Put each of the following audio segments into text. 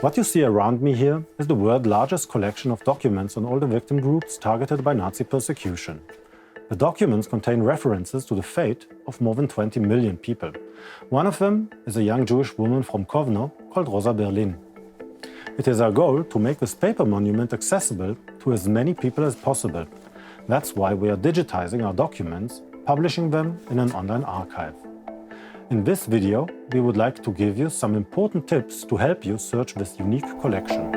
What you see around me here is the world's largest collection of documents on all the victim groups targeted by Nazi persecution. The documents contain references to the fate of more than 20 million people. One of them is a young Jewish woman from Kovno called Rosa Berlin. It is our goal to make this paper monument accessible to as many people as possible. That's why we are digitizing our documents, publishing them in an online archive. In this video, we would like to give you some important tips to help you search this unique collection.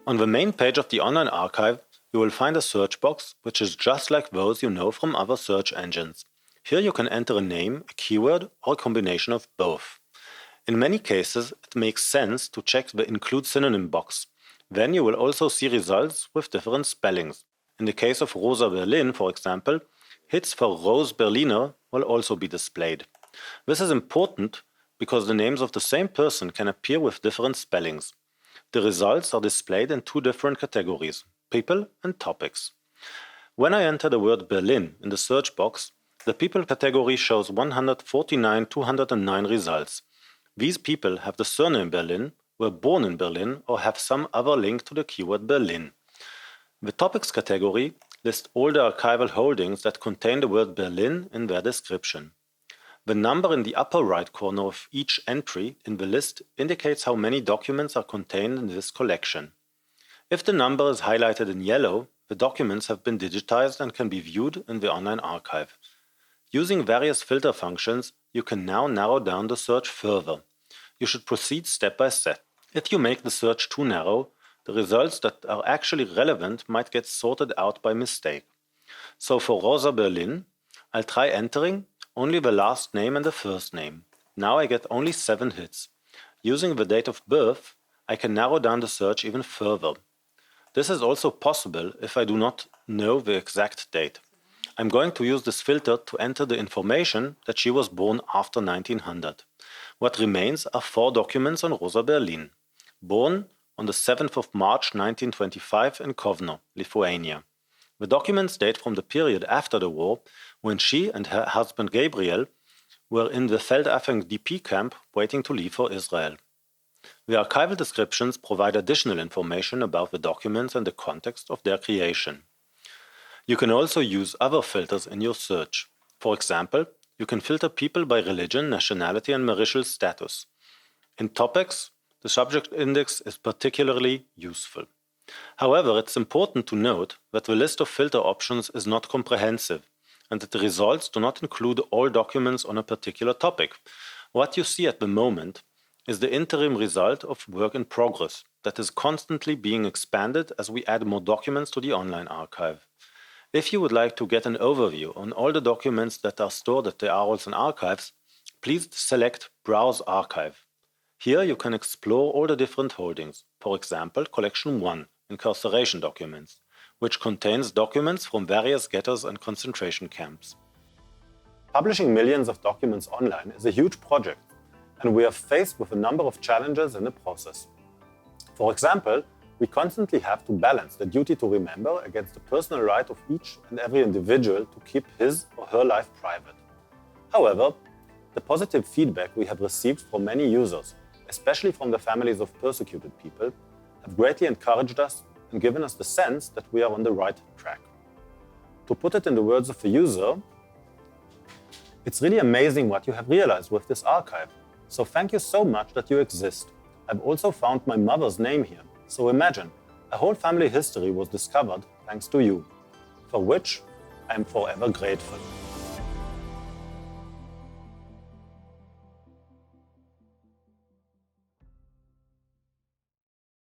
On the main page of the online archive, you will find a search box, which is just like those you know from other search engines. Here you can enter a name, a keyword, or a combination of both. In many cases, it makes sense to check the Include Synonym box. Then you will also see results with different spellings. In the case of Rosa Berlin, for example, hits for Rose Berliner will also be displayed. This is important because the names of the same person can appear with different spellings. The results are displayed in two different categories, people and topics. When I enter the word Berlin in the search box, the people category shows 149,209 results. These people have the surname Berlin, were born in Berlin, or have some other link to the keyword Berlin. The topics category lists all the archival holdings that contain the word Berlin in their description. The number in the upper right corner of each entry in the list indicates how many documents are contained in this collection. If the number is highlighted in yellow, the documents have been digitized and can be viewed in the online archive. Using various filter functions, you can now narrow down the search further. You should proceed step by step. If you make the search too narrow, the results that are actually relevant might get sorted out by mistake. So for Rosa Berlin, I'll try entering only the last name and the first name. Now I get only 7 hits. Using the date of birth, I can narrow down the search even further. This is also possible if I do not know the exact date. I'm going to use this filter to enter the information that she was born after 1900. What remains are 4 documents on Rosa Berlin. Born on the 7th of March 1925 in Kovno, Lithuania. The documents date from the period after the war, when she and her husband Gabriel were in the Feldafing DP camp waiting to leave for Israel. The archival descriptions provide additional information about the documents and the context of their creation. You can also use other filters in your search. For example, you can filter people by religion, nationality, and marital status. In topics, the subject index is particularly useful. However, it's important to note that the list of filter options is not comprehensive, and that the results do not include all documents on a particular topic. What you see at the moment is the interim result of work in progress that is constantly being expanded as we add more documents to the online archive. If you would like to get an overview on all the documents that are stored at the Arolsen Archives, please select Browse Archive. Here you can explore all the different holdings, for example, Collection 1, Incarceration Documents, which contains documents from various ghettos and concentration camps. Publishing millions of documents online is a huge project, and we are faced with a number of challenges in the process. For example, we constantly have to balance the duty to remember against the personal right of each and every individual to keep his or her life private. However, the positive feedback we have received from many users, especially from the families of persecuted people, have greatly encouraged us and given us the sense that we are on the right track. To put it in the words of the user, it's really amazing what you have realized with this archive. So thank you so much that you exist. I've also found my mother's name here. So imagine, a whole family history was discovered thanks to you, for which I am forever grateful.